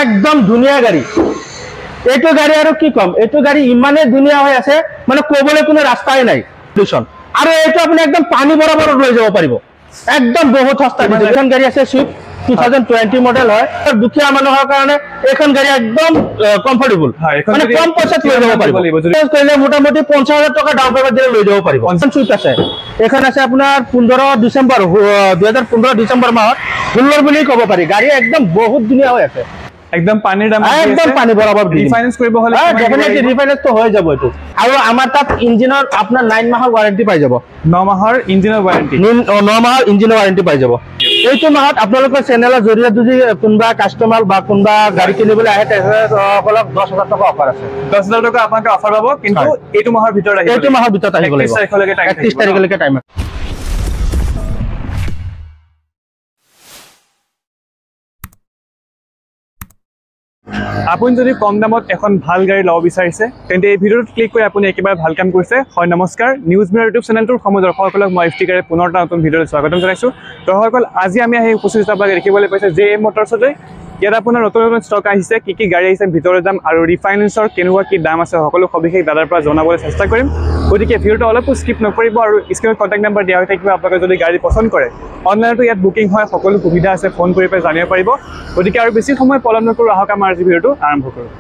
একদম ধুনীয়া গাড়ী। এইটো গাড়ী আৰু কি কম, এইটো গাড়ী ইমানে ধুনীয়া হৈ আছে মানে ক'বলৈ কোনো ৰাস্তাই নাই। আৰু এইটো আপুনি একদম পানী বৰাবৰত লৈ যাব পাৰিব, একদম বহুত সস্তা। এইখন গাড়ী আছে সুইফ্ট 2020 মডেল হয়। দুখীয়া মানুহৰ কাৰণে এইখন গাড়ী একদম কমফৰ্টেবল, মানে কম পইচাত লৈ যাব পাৰিব। কৰিলে মোটামুটি 50,000 টকা ডাউন পেমেণ্ট দিলে লৈ যাব পাৰিব। সুইফ্ট আছে, এইখন আছে আপোনাৰ 15 ডিচেম্বৰ 2015 ডিচেম্বৰ মাহত ষোল্লৰ বুলি ক'ব পাৰি। গাড়ী একদম বহুত ধুনীয়া হৈ আছে, একদম পানীৰ দাম, একদম পানী বৰাবৰ। ৰিফাইনেন্স কৰিব হলে ডেফিনেটলি ৰিফাইনেন্স তো হৈ যাব এইটো। আৰু আমাৰ তাত ইঞ্জিনৰ আপোনাৰ 9 মাহৰ ৱাৰেণ্টি পাই যাব। 9 মাহৰ ইঞ্জিনৰ ৱাৰেণ্টি, 9 মাহৰ ইঞ্জিনৰ ৱাৰেণ্টি পাই যাব। এইটো মাহত আপোনালোকৰ চেনেলৰ জৰিয়তে যদি কোনোবা কাষ্টমাৰ বা কোনোবা গাড়ী কিনিবলৈ আহে তেখেতসকলক 10,000 টকা অফাৰ আছে। 10,000 টকা আপোনাক অফাৰ পাব, কিন্তু এইটো মাহৰ ভিতৰত আহিব, এইটো মাহৰ ভিতৰত আহিব লাগিব। 31 তাৰিখলৈকে টাইম আছে। আপুনি যদি কম দামত এখন ভাল গাড়ী ল'ব বিচাৰিছে তেন্তে এই ভিডিঅ'ত ক্লিক কৰি আপুনি একেবাৰে ভাল কাম কৰিছে। হয়, নমস্কাৰ, নিউজ মিৰৰ ইউটিউব চেনেলটোৰ সময় দৰ্শকসকলক মই ইফতিকাৰে পুনৰ এটা নতুন ভিডিঅ'লৈ স্বাগতম জনাইছোঁ। দৰ্শকসকল, আজি আমি আহি উপস্থিত আপোনালোকে দেখিবলৈ পাইছে JM মটৰ্ছলৈ। ইয়াত আপোনাৰ নতুন নতুন ষ্টক আহিছে, কি গাড়ী আহিছে ভিতৰত যাম আৰু ৰিফাইনেন্সৰ কেনেকুৱা কি দাম আছে সকলো সবিশেষ দাদাৰ পৰা জনাবলৈ চেষ্টা কৰিম। গতিকে ভিডিঅ'টো অলপো স্কিপ নকৰিব আৰু স্ক্ৰীনত কণ্টেক্ট নাম্বাৰ দিয়া হৈ থাকিব। আপোনালোকে যদি গাড়ী পচন্দ কৰে অনলাইনতো ইয়াত বুকিং হয়, সকলো সুবিধা আছে, ফোন কৰি পেলাই জানিব পাৰিব। গতিকে আৰু বেছি সময় পলম নকৰোঁ, আহক আমাৰ আজি ভিডিঅ'টো আৰম্ভ কৰোঁ।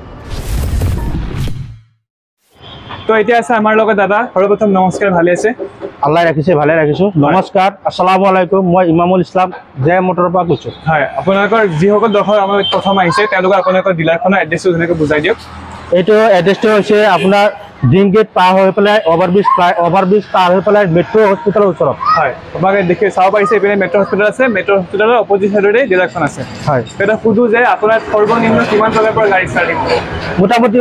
তো এতিয়া আছে আমাৰ লগত দাদা। সৰ্বপ্ৰথম নমস্কাৰ, ভালে আছে? আল্লাহ ৰাখিছে, ভালে ৰাখিছোঁ। নমস্কাৰ, আসসালামু আলাইকুম। মই ইমামুল ইছলাম JM মটৰৰ পৰা কৈছোঁ। হয়, আপোনালোকৰ যিসকল দৰ্শক আমাৰ প্ৰথম আহিছে তেওঁলোকে আপোনালোকৰ ডিলাৰখনৰ এড্ৰেছটো ধুনীয়াকৈ বুজাই দিয়ক। এইটো এড্ৰেছটো হৈছে আপোনাৰ ড্ৰিম গেট পাৰ হৈ পেলাই অভাৰব্ৰিজ পাৰ হৈ পেলাই মেট্ৰ' হস্পিটেলৰ ওচৰত। হয়, আপোনালোকে দেখি চাব পাৰিছে এইপিনে মেট্ৰ' হস্পিটেল আছে, মেট্ৰ' হস্পিটেলৰ অপজিট চাইডতে ডিলাৰখন আছে। হয়, এটা সুধো যে আপোনাৰ সৰ্বনিম্ন কিমান টকাৰ পৰা গাড়ী ষ্টাৰ্টিং? মোটামুটি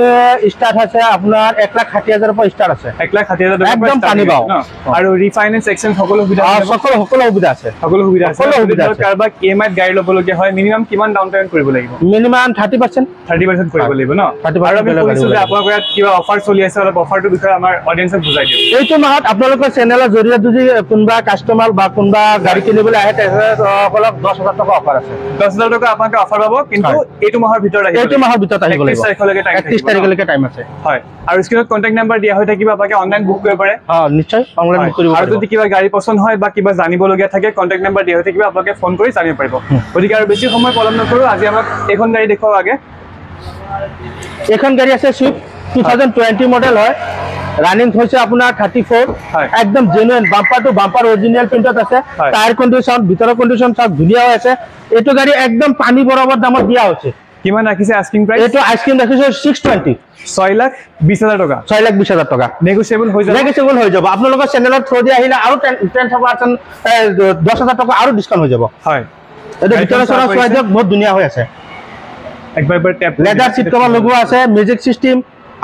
ষ্টাৰ্ট আছে আপোনাৰ 1,60,000 পৰা ষ্টাৰ্ট আছে। 1,60,000 টকা একদম পানী বাও। আৰু ৰিফাইনেন্স এক্সচেঞ্জ সকলো সুবিধা আছে, সকলো সুবিধা আছে, সকলো সুবিধা আছে। কাৰোবাক EMI গাড়ী ল'বলগীয়া হয় মিনিমাম কিমান ডাউন পেমেণ্ট কৰিব লাগিব? মিনিমাম 30% কৰিব লাগিব ন? আৰু আমি শুনিছোঁ যে আপোনালোকৰ ইয়াত কিবা অফাৰ চলি আছে, অলপ অফাৰটোৰ বিষয়ে আমাৰ অডিয়েন্সক বুজাই দিয়ক। এইটো মাহত আপোনালোকৰ চেনেলৰ জৰিয়তে যদি কোনোবা কাষ্টমাৰ বা কোনোবা গাড়ী কিনিবলৈ আহে তেখেতসকলক 10,000 টকা অফাৰ আছে। 10,000 টকা আপোনালোকে অফাৰ পাব, কিন্তু এইটো মাহৰ ভিতৰত আহিব, এইটো মাহৰ ভিতৰত আহিব লাগিব। 31 তাৰিখলৈকে টাইম আছে। হয়, আৰু স্ক্ৰীনত কণ্টেক্ট নাম্বাৰ দিয়া হৈ থাকিব, আপোনালোকে অনলাইন বুক কৰিব পাৰে। নিশ্চয় অনলাইন বুক কৰিব আৰু যদি কিবা গাড়ী পচন্দ হয় বা কিবা জানিবলগীয়া থাকে কণ্টেক্ট নাম্বাৰ দিয়া হৈ থাকিব, আপোনালোকে ফোন কৰি জানিব পাৰিব। গতিকে আৰু বেছি সময় পলম নকৰোঁ, আজি আমাক এইখন গাড়ী দেখুৱাওক আগে। এইখন গাড়ী আছে সুইফ্ট 2020 মডেল হয়। ৰানিং হৈছে আপোনাৰ 34। একদম genuine, bumper to bumper original প্ৰিণ্টত আছে। টায়াৰ কণ্ডিশ্যন, ভিতৰৰ কণ্ডিশ্যন চব ধুনীয়া হৈ আছে। এইটো গাড়ী একদম পানী বৰাবৰ দামত দিয়া হৈছে। কিমান ৰাখিছে আস্কিং প্ৰাইচ? এইটো আস্কিং ৰাখিছে 620, 6,20,000 টকা। 6,20,000 টকা নেগোচিয়েবল হৈ যাব, নেগোচিয়েবল হৈ যাব। আপোনালোকৰ চেনেলত থ্ৰু দি আহিলে আৰু 10% 10,000 টকা আৰু ডিছকাউণ্ট হৈ যাব। হয়, এইটো ভিতৰৰ চৰা চোৱা দিয়ক, বহুত ধুনীয়া হৈ আছে। একবাৰ টেপ লেদাৰ চিট কভাৰ লগোৱা আছে, মিউজিক চিষ্টেম,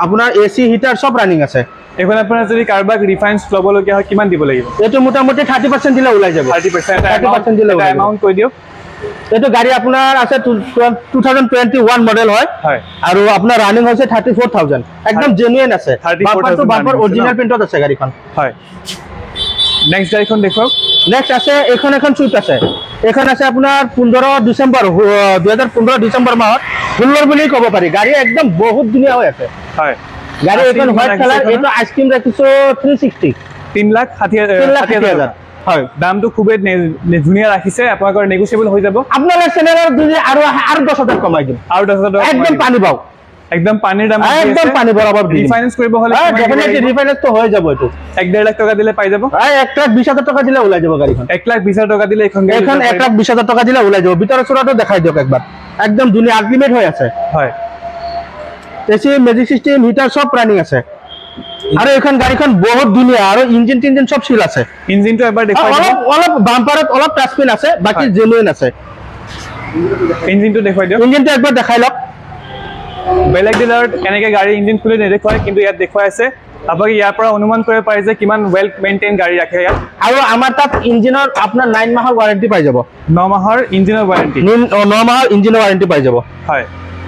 আপোনাৰ AC হিটাৰ চব ৰানিং আছে। এখন আপোনাৰ যদি কাৰোবাক ৰিফাইনেন্স ল'বলগীয়া হয় কিমান দিব লাগিব? এইটো মোটামুটি 30% দিলে ওলাই যাব। 30% দিলে এমাউণ্ট কৈ দিয়ক। এইটো গাড়ী আপোনাৰ আছে 2021 মডেল হয়, আৰু আপোনাৰ ৰানিং হৈছে 34,000। একদম জেনুইন আছে, বাম্পাৰ টু বাম্পাৰ অৰিজিনেল প্ৰিণ্টত আছে গাড়ীখন। হয়, নেক্সট গাড়ীখন দেখুৱাওক। নেক্সট আছে এখন সুইফ্ট আছে। এইখন আছে আপোনাৰ 15 ডিচেম্বৰ 2015 ডিচেম্বৰ মাহত ষোল্লৰ বুলি ক'ব পাৰি। গাড়ী একদম বহুত ধুনীয়া হৈ আছে। হয়, গাড়ী এখন হোৱাইট কালাৰ। এইটো আইচক্ৰীম ৰাখিছোঁ 360, 3,60,000। হয়, দামটো খুবেই ধুনীয়া ৰাখিছে, আপোনালোকৰ নেগোচিয়েবল হৈ যাব। আপোনালোকৰ চেনেলত যদি আৰু 10,000 কমাই দিম, আৰু 10,000 টকা একদম পানী বাও, একদম পানীৰ দাম, একদম পানী বৰাবৰ। ৰিফাইনেন্স কৰিব হলে ডেফিনেটলি ৰিফাইনেন্স তো হৈ যাব। এইটো 1.5 লাখ টকা দিলে পাই যাব। 1,20,000 টকা দিলে ওলাই যাব গাড়ীখন। 1,20,000 টকা দিলে এইখন 1,20,000 টকা দিলে ওলাই যাব। ভিতৰৰ চোৰাটো দেখাই দিয়ক একবাৰ, একদম ধুনীয়া আল্টিমেট হৈ আছে। হয়, AC মেজিক চিষ্টেম, হিটাৰ চব ৰানিং আছে। আৰু এইখন গাড়ীখন বহুত ধুনীয়া, আৰু ইঞ্জিন টিঞ্জিন চব চিল আছে। ইঞ্জিনটো এবাৰ দেখুৱাই দিয়ক। অলপ বাম্পাৰত অলপ টাচপিন আছে, বাকি জেনুইন আছে। ইঞ্জিনটো দেখুৱাই দিয়ক। ইঞ্জিনটো একবাৰ দেখাই লওক। বেলেগ ডিলাৰত এনেকৈ গাড়ী ইঞ্জিন খুলি নেদেখুৱায়, কিন্তু ইয়াত দেখুৱাই আছে। আপোনালোকে ইয়াৰ পৰা অনুমান কৰিব পাৰে যে কিমান ৱেল মেইনটেইন গাড়ী ৰাখে ইয়াত। আৰু আমাৰ তাত ইঞ্জিনৰ আপোনাৰ 9 মাহৰ ৱাৰেণ্টি পাই যাব। 9 মাহৰ ইঞ্জিনৰ ৱাৰেণ্টি, 9 মাহৰ ইঞ্জিনৰ ৱাৰেণ্টি পাই যাব। হয়,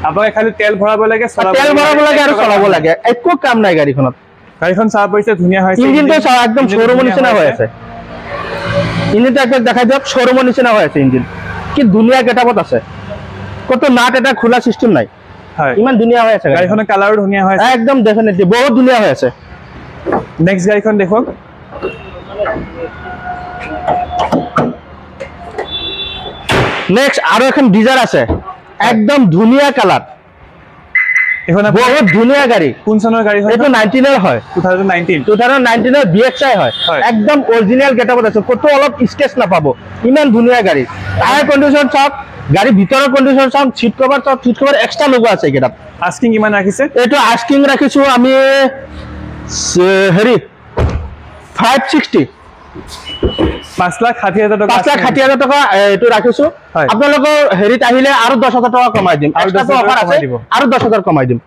আপোনালোকে খালি তেল ভৰাব লাগে, তেল ভৰাব লাগে আৰু চলাব লাগে, একো কাম নাই গাড়ীখনত। গাড়ীখন চাব পাৰিছে, ধুনীয়া হৈছে। ইঞ্জিনটো চাওক, একদম শ্বৰুমৰ নিচিনা হৈ আছে। ইঞ্জিনটো একদম দেখাই দিয়ক, শ্বৰুমৰ নিচিনা হৈ আছে ইঞ্জিন। কি ধুনীয়া গেটআপত আছে। কত নাট এটা খোলা সিস্টেম নাই হয় ইমান ধুনীয়া হৈ আছে গাড়ীখনৰ কালাৰো ধুনীয়া হৈ আছে একদম ডেফিনেটলি বহুত ধুনীয়া হৈ আছে নেক্সট গাড়ীখন দেখক নেক্সট আৰু এখন ডিজাৰ আছে একদম ধুনীয়া কালাৰ এখন বহুত ধুনীয়া গাড়ী কোন চনৰ গাড়ী হয় এইটো 19 এর হয় 2019 এর BXI হয় একদম অরিজিনাল গেটআপত আছে কত অলপ স্কেচ না পাবো ইমান ধুনীয়া গাড়ী টায়ার কন্ডিশন সব গাড়ী ভিতৰৰ কন্ডিশন সব সিট কভাৰ এক্সট্ৰা লগোৱা আছে গেটআপ আস্কিং কিমান ৰাখিছে এইটো আস্কিং ৰাখিছো আমি হেৰি 560 5,60,000 টকা 5,60,000 টকা এইটো ৰাখিছো আপোনালোকৰ হেৰিত আহিলে আৰু 10,000 টকা কমাই দিম আৰু 10,000 অফাৰ আছে আৰু 10,000 কমাই দিম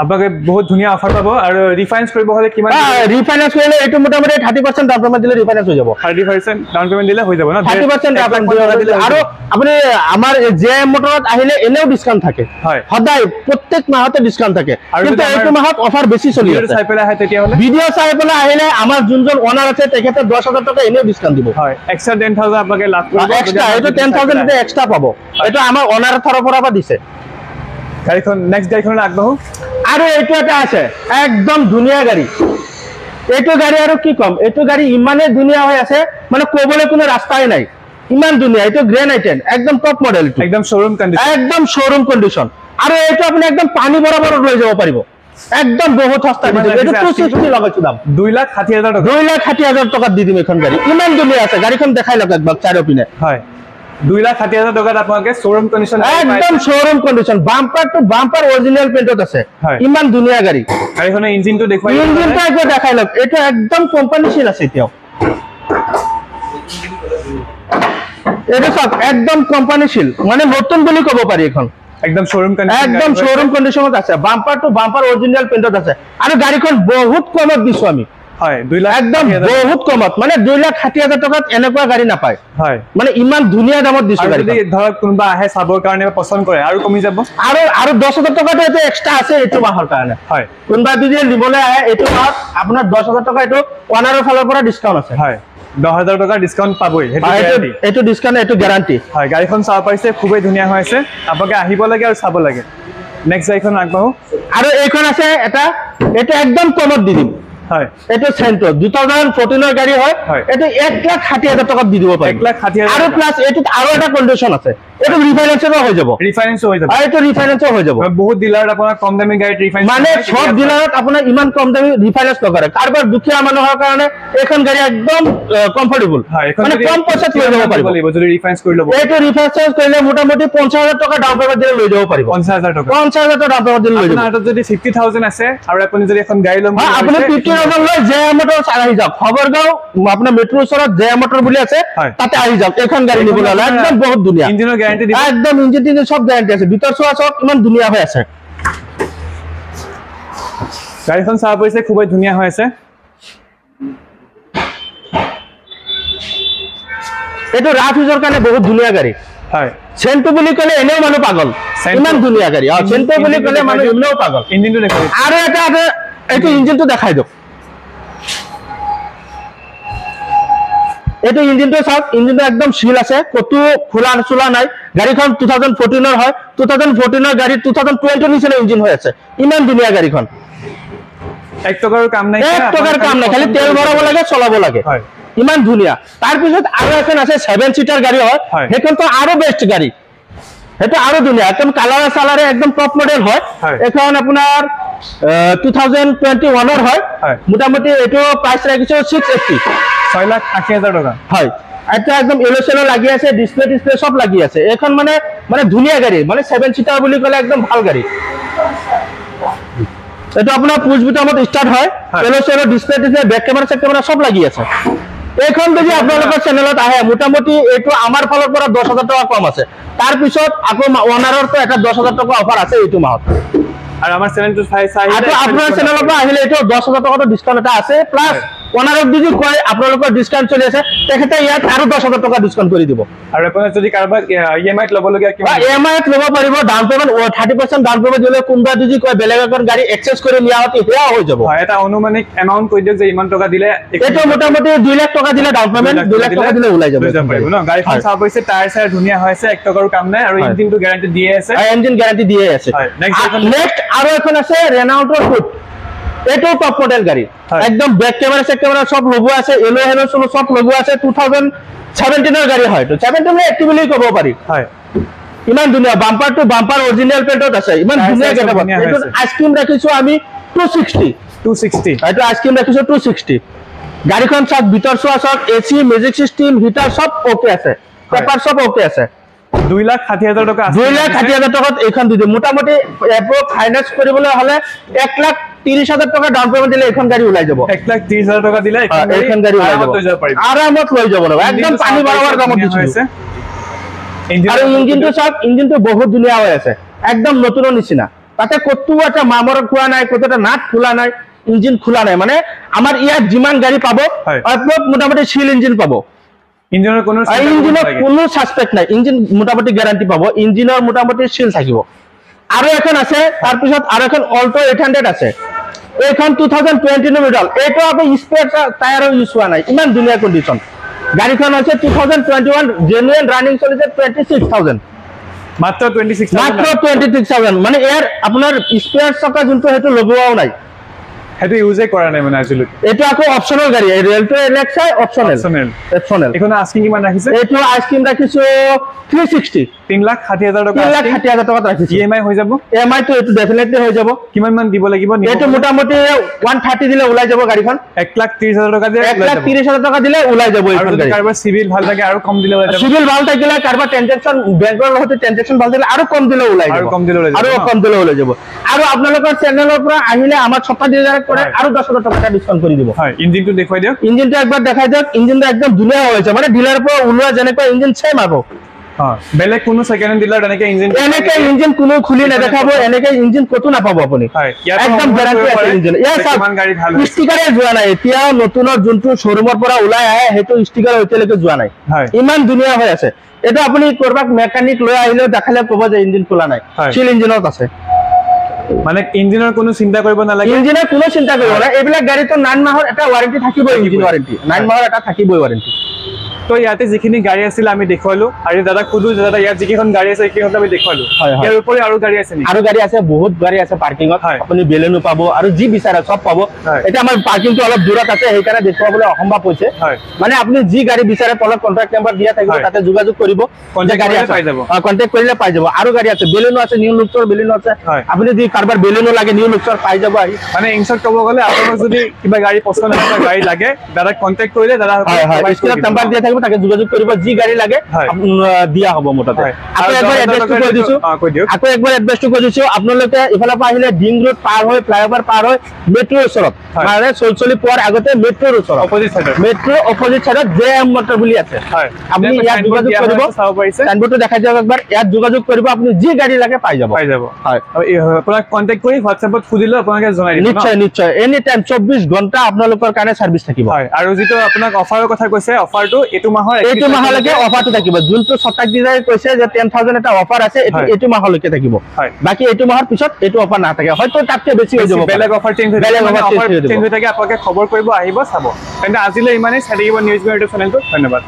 আপোনাকে বহুত ধুনীয়া অফাৰ পাব আৰু ৰিফাইন্স কৰিব হলে কিমান ৰিফাইন্স কৰিলে এইটো মোটামুটি 30% ডাউন পেমেন্ট দিলে ৰিফাইন্স হৈ যাব 30% ডাউন পেমেন্ট দিলে হৈ যাব না 30% ডাউন পেমেন্ট দিলে আৰু আপুনি আমাৰ জেএম মোটৰত আহিলে এনেও ডিসকাউন্ট থাকে হয় সদায় প্ৰত্যেক মাহতে ডিসকাউন্ট থাকে কিন্তু এইটো মাহত অফাৰ বেছি চলি আছে চাই পেলাই আহে তেতিয়া হলে ভিডিও চাই পেলাই আহিলে আমাৰ যোনজন ওনাৰ আছে তেখেতে 10,000 টকা এনেও ডিসকাউন্ট দিব হয় এক্সট্ৰা 10,000 আপোনাকে লাভ কৰিব এক্সট্ৰা এইটো 10,000 এটা এক্সট্ৰা পাব এইটো আমাৰ ওনাৰৰ তৰফৰ পৰা দিছে গাড়ীখন নেক্সট গাড়ীখন আগবাঢ়ো আৰু এইটো এটা আছে একদম ধুনীয়া গাড়ী এইটো গাড়ী আৰু কি কম এইটো গাড়ী ইমানে ধুনীয়া হৈ আছে মানে ক'বলৈ কোনো ৰাস্তাই নাই ইমান ধুনীয়া এইটো গ্ৰেন আইটেন একদম টপ মডেল একদম শোৰুম কন্ডিশন আৰু এইটো আপুনি একদম পানী বৰাবৰত লৈ যাব পাৰিব একদম বহুত সস্তা দিছে এইটো 260 লগাইছো দাম 2,60,000 টকা 2,60,000 টকা দি দিম এখন গাড়ী ইমান ধুনীয়া আছে গাড়ীখন দেখাই লওক একবাৰ চাৰিওপিনে হয় 2,60,000 টকাত আপোনাকে শোরুম কন্ডিশন একদম showroom condition bumper to bumper original পেইন্টত আছে ইমান ধুনীয়া গাড়ী গাড়ীখনৰ ইঞ্জিনটো দেখুৱাই ইঞ্জিনটো একবাৰ দেখাই লওক এইটো একদম কোম্পানী সিল আছে এতিয়াও এইটো সব একদম কোম্পানী সিল মানে নতুন বুলি ক'ব পাৰি এখন একদম শোৰুম কন্ডিশনত আছে বাম্পাৰ টু বাম্পাৰ অৰিজিনাল পেইন্টত আছে আৰু গাড়ীখন বহুত কমত দিছো আমি হয় 2,00,000 একদম বহুত কমত মানে 2,60,000 টকাত এনেকুৱা গাড়ী নাপায় হয় মানে ইমান ধুনীয়া দামত দিছো গাড়ী যদি ধৰক কোনবা আহে চাবৰ কাৰণে পছন্দ কৰে আৰু কমি যাব আৰু 10,000 টকাটো এটো এক্সট্ৰা আছে এইটো মাহৰ কাৰণে হয় কোনবা যদি নিবলৈ আহে এইটো মাহত আপোনাৰ 10,000 টকা এইটো ওনাৰৰ ফালৰ পৰা ডিসকাউন্ট আছে হয় 10,000 টকা ডিসকাউন্ট পাবই এইটো ডিসকাউন্ট এইটো গ্যাৰান্টি হয় গাড়ীখন চাব পাইছে খুবই ধুনীয়া হৈ আছে আপোনাকে আহিব লাগে আৰু চাব লাগে নেক্সট গাড়ীখন আগবাঢ়ো আৰু এইখন আছে এটা এটা একদম কমত দি দিম হয় এটা সেন্ট্রো 2014 এর গাড়ী হয় এটা 1,60,000 টাকা দি দিব পাৰি 1,60,000 আৰু প্লাস এটোত আৰু এটা কন্ডিশন আছে এটা ৰিফাইন্যান্সও হৈ যাব আৰু এটা ৰিফাইন্যান্সও হৈ যাব বহুত ডিলাৰ আপোনাৰ কম দামী গাড়ী ৰিফাইন্যান্স মানে সব ডিলাৰত আপোনাৰ ইমান কম দামী ৰিফাইন্যান্স নকৰে কাৰোবাৰ দুখীয়া মানুহৰ কাৰণে এখন গাড়ী একদম কমফৰ্টেবল মানে কম পইচাত লৈ যাব পাৰিব যদি ৰিফাইন্যান্স কৰি ল'ব এইটো ৰিফাইন্যান্স কৰিলে মোটামুটি 50,000 টকা ডাউন পেমেন্ট দিলে লৈ যাব পাৰিব 50,000 টকা 50,000 টকা ডাউন পেমেন্ট দিলে লৈ যাব আপোনাৰ যদি 50,000 আছে আৰু আপুনি যদি এখন গাড়ী ল'ম আপুনি 50,000 লৈ জে মোটৰ আহি যাওক খবৰগাঁও আপোনাৰ মেট্ৰ ওচৰত জে মোটৰ বুলি আছে তাতে আহি যাওক এখন গাড়ী নিবলৈ হ'লে একদম বহুত ধুনীয়া ইঞ্জিনৰ গ্যাৰান্টি দিব একদম ইঞ্জিন সব গ্যাৰান্টি আছে ভিতৰ চোৱা সব ইমান ধুনীয়া হৈ আছে গাড়ীখন চাব পাইছে খুবই ধুনীয়া হৈ আছে এইটো ৰাফ ইউজৰ কাৰণে বহুত ধুনীয়া গাড়ী হয় চেন্টো বুলি ক'লে এনেও মানুহ পাগল ইমান ধুনীয়া গাড়ী আৰু চেন্টো বুলি ক'লে মানুহ এনেও পাগল ইঞ্জিনটো দেখাই আৰু এটা এইটো ইঞ্জিনটো দেখাই দিয়ক এইটো ইঞ্জিনটো চাওক ইঞ্জিনটো একদম সিল আছে কতো খোলা চোলা নাই গাড়ীখন 2014 এর হয় 2014 এর গাড়ী 2020 নিচিনা ইঞ্জিন হৈ আছে ইমান ধুনীয়া গাড়ীখন 1 টকাৰ কাম নাই খালি তেল ভৰাব লাগে চলাব লাগে ইমান ধুনীয়া তাৰ পিছত আৰু এখন আছে 7 সিটাৰ গাড়ী হয় সেইখন তো আৰু বেষ্ট গাড়ী এটা আৰু ধুনীয়া একদম কালাৰ সালাৰে একদম টপ মডেল হয় এখন আপোনাৰ 2021 এর হয় মোটামুটি এটো প্রাইস রাখিছো 680 6,80,000 টাকা হয় এটা একদম এলোসেলো লাগি আছে ডিসপ্লে সব লাগি আছে এখন মানে ধুনীয়া গাড়ী মানে 7 সিটাৰ বুলি ক'লে একদম ভাল গাড়ী এটা আপোনাৰ পুশ বুটামত স্টাৰ্ট হয় এলোসেলো ডিসপ্লে ব্যাক ক্যামেৰা সব লাগি আছে এখন যদি আপোনালোকৰ চেনেলত আহে মোটামুটি এটো আমাৰ ফালৰ পৰা 10,000 টকা কম আছে তাৰ পিছত আকৌ ওনাৰৰ তো এটা 10,000 টকা অফাৰ আছে এইটো মাহত আৰু আমাৰ চেনেলটো চাই আৰু আপোনাৰ চেনেলৰ পৰা আহিলে এটো 10,000 টকা ডিসকাউন্ট এটা আছে প্লাস ওনাৰক যদি কয় আপোনালোকৰ ডিসকাউন্ট চলি আছে তেখেতে ইয়াত আৰু 10,000 টকা ডিসকাউন্ট কৰি দিব আৰু আপোনাৰ যদি কাৰোবাক ইএমআই ল'ব লগিয়া কিমান ইএমআই ল'ব পাৰিব ডাউন পেমেন্ট 30% ডাউন পেমেন্ট দিলে কোনবা যদি কয় বেলেগ এখন গাড়ী এক্সেস কৰি নিয়া হতে হেয়া হৈ যাব হয় এটা অনুমানিক এমাউন্ট কৈ দিয়ক যে ইমান টকা দিলে এটো মোটামুটি 2 লাখ টকা দিলে ডাউন পেমেন্ট 2 লাখ টকা দিলে ওলাই যাব ন গাড়ীখন চাব হৈছে টায়াৰ চায়াৰ ধুনীয়া হৈছে 1 টকাৰো কাম নাই আৰু ইঞ্জিনটো গ্যাৰান্টি দিয়ে আছে ইঞ্জিন গ্যাৰান্টি দিয়ে আছে নেক্সট আৰু এখন আছে ৰেনাউল্টৰ ফুট এটো টপ মডেল গাড়ী একদম ব্যাক ক্যামেৰা সব লগোৱা আছে এলো হেলো সব লগোৱা আছে 2017 এৰ গাড়ী হয় তো 17 এক্টিভ বুলি ক'ব পাৰি হয় ইমান ধুনীয়া বাম্পাৰ টু বাম্পাৰ অৰিজিনাল পেইন্টত আছে ইমান ধুনীয়া গেটআপ এটো আইসক্ৰিম ৰাখিছো আমি 260 এটো আইসক্ৰিম ৰাখিছো 260 গাড়ীখন সব ভিতৰ সোৱা সব এসি মিউজিক সিস্টেম হিটাৰ সব ওকে আছে পেপাৰ সব ওকে আছে 2,60,000 টকা আছে 2,60,000 টকাত এইখন দি দিম মোটামুটি এপো ফাইনান্স কৰিবলৈ হলে 1,30,000 টকা ডাউন পেমেন্ট দিলে এইখন গাড়ী ওলাই যাব 1,30,000 টকা দিলে এইখন গাড়ী ওলাই যাব আৰামত লৈ যাব একদম পানী বৰাবৰ দামত দিছে আৰু ইঞ্জিনটো বহুত ধুনীয়া হৈ আছে একদম নতুনৰ নিচিনা তাতে কতটো এটা মামৰত খোৱা নাই কতটা নাট খোলা নাই ইঞ্জিন খোলা নাই মানে আমাৰ ইয়াত যিমান গাড়ী পাব আপোনাক মোটামুটি সিল ইঞ্জিন পাব ইঞ্জিনৰ কোনো সাসপেক্ট নাই ইঞ্জিন মোটামুটি গ্যাৰান্টি পাব ইঞ্জিনৰ মোটামুটি সিল থাকিব আৰু এখন আছে তাৰ পিছত আৰু এখন অল্টো 800 আছে এইখন 2020 মডেল এইটো আপুনি স্পেয়াৰ টায়াৰ ইউজ হোৱা নাই ইমান ধুনীয়া কন্ডিশন গাড়ীখন আছে 2021 জেনুইন ৰানিং চলিছে 26,000 মাত্ৰ 26,000 মানে ইয়াৰ আপোনাৰ স্পেয়াৰ চকা যোনটো হেতু লগোৱাও নাই হেতু ইউজে কৰা নাই মানে আজিলৈ এটো আকৌ অপচনাল গাড়ী ৰেলটো এলেক্সা অপচনাল এখন আস্কিং কিমান ৰাখিছে এটো আইসক্ৰিম ৰাখিছো 360 3,60,000 টকা 3,60,000 টকা ৰাখিছো ইএমআই হৈ যাব ইএমআই তো এটো ডেফিনেটলি হৈ যাব কিমান মান দিব লাগিব এটো মোটামুটি 130 দিলে ওলাই যাব গাড়ীখন 1,30,000 টকা দিলে 1,30,000 টকা দিলে ওলাই যাব এইখন গাড়ী কাৰবাৰ সিভিল ভাল থাকে আৰু কম দিলে ওলাই যাব সিভিল ভাল থাকিলে কাৰবাৰ ট্ৰানজাকশন বেংকৰ লগতে ট্ৰানজাকশন ভাল থাকিলে আৰু কম দিলে ওলাই যাব আৰু কম দিলে ওলাই যাব আৰু আপোনালোকৰ চেনেলৰ পৰা আহিলে আমাৰ 27,000 কৰে আৰু 10,000 টকা ডিসকাউন্ট কৰি দিব হয় ইঞ্জিনটো দেখুৱাই দিয়ক ইঞ্জিনটো একবাৰ দেখাই দিয়ক ইঞ্জিনটো একদম ধুনীয়া হৈছে মানে ডিলাৰৰ পৰা ওলোৱা যেনেকৈ ইঞ্জিন সেম আব বেলেগ কোনো সেকেন্ড হ্যান্ড ডিলার এনেকে ইঞ্জিন কোনো খুলি নেদেখাব এনেকে ইঞ্জিন কতো নাপাব আপুনি একদম গ্যারান্টি আছে ইঞ্জিন কিমান গাড়ী ভাল ষ্টিকাৰে যোৱা নাই এতিয়া নতুনৰ যোনটো শোৰুমৰ পৰা ওলাই আহে হেতু ষ্টিকাৰ এতিয়ালৈকে যোৱা নাই ইমান ধুনীয়া হৈ আছে এটা আপুনি কৰবাক মেকানিক লৈ আহিলে দেখালে ক'ব যে ইঞ্জিন খোলা নাই চিল ইঞ্জিনত আছে মানে ইঞ্জিনৰ কোনো চিন্তা কৰিব নালাগে ইঞ্জিনৰ কোনো চিন্তা কৰিব নালাগে এইবিলাক গাড়ীটো 9 মাহৰ এটা ওয়াৰেন্টি থাকিব ইঞ্জিন ওয়াৰেন্টি 9 মাহৰ এটা থাকিবই ওয়াৰেন্টি তো ইয়াতে যিখিনি গাড়ী আছিল আমি দেখুৱালো আৰু দাদা খুদু দাদা ইয়াত যিখন গাড়ী আছে সেইখন আমি দেখুৱালো ইয়াৰ উপৰি আৰু গাড়ী আছে নেকি আৰু গাড়ী আছে বহুত গাড়ী আছে পাৰ্কিংত আপুনি বেলেনো পাব আৰু যি বিচাৰে সব পাব এটা আমাৰ পাৰ্কিংটো অলপ দূৰত আছে সেইকাৰণে দেখুৱাবলৈ অসম্ভৱ হৈছে মানে আপুনি যি গাড়ী বিচাৰে তলত কন্টাক্ট নম্বৰ দিয়া থাকিব তাতে যোগাযোগ কৰিব কন্টাক্ট গাড়ী পাই যাব কন্টাক্ট কৰিলে পাই যাব আৰু গাড়ী আছে বেলেনো আছে নিউ লুক্সৰ বেলেনো আছে আপুনি যদি কাৰবাৰ বেলেনো লাগে নিউ লুক্সৰ পাই যাব আহি মানে ইনশৰ্ট ক'ব গ'লে আপোনাক যদি কিবা গাড়ী পছন্দ হয় গাড়ী লাগে দাদা কন্টাক্ট কৰিলে দাদা স্ক্ৰিনত নম্বৰ দিয়া থাকিব তাকে যোগাযোগ কৰিব যি গাড়ী লাগে দিয়া হ'ব মোটাতে আকৌ একবাৰ এড্ৰেছটো কৈ দিছো আপোনালোকে ইফালৰ পৰা আহিলে ডিং ৰোড পাৰ হৈ ফ্লাইওভাৰ পাৰ হৈ মেট্ৰোৰ ওচৰত মানে চলচলি পোৱাৰ আগতে মেট্ৰোৰ ওচৰত মেট্ৰো অপজিট সাইডত জেএম মটৰ বুলি আছে আপুনি ইয়াত যোগাযোগ কৰিব চাব পাৰিছে সাইনবোৰ্ডটো দেখাই দিয়ক একবাৰ ইয়াত যোগাযোগ কৰিব আপুনি যি গাড়ী লাগে পাই যাব হয় আপোনাক কন্টাক্ট কৰি হোৱাটছএপত খুদিলে আপোনাক জনাই দিব নিশ্চয় এনি টাইম 24 ঘণ্টা আপোনালোকৰ কাৰণে সাৰ্ভিস থাকিব হয় আৰু যেটো আপোনাক অফাৰৰ কথা কৈছে অফাৰটো এটো মাহলৈকে অফাৰটো থাকিব যোনটো শতাব্দী ডিজাইন কৈছে যে 10,000 এটা অফাৰ আছে এটো মাহলৈকে থাকিব বাকি এটো মাহৰ পিছত এটো অফাৰ নাথাকে হয়তো তাতকে বেছি হৈ যাব বেলেগ অফাৰ চেঞ্জ হৈ থাকে আপোনাক খবৰ কৰিব আহিব চাব তেন্তে আজিলৈ ইমানেই চাই থাকিব নিউজ মিডিয়া ইউটিউব চেনেলটো ধন্যবাদ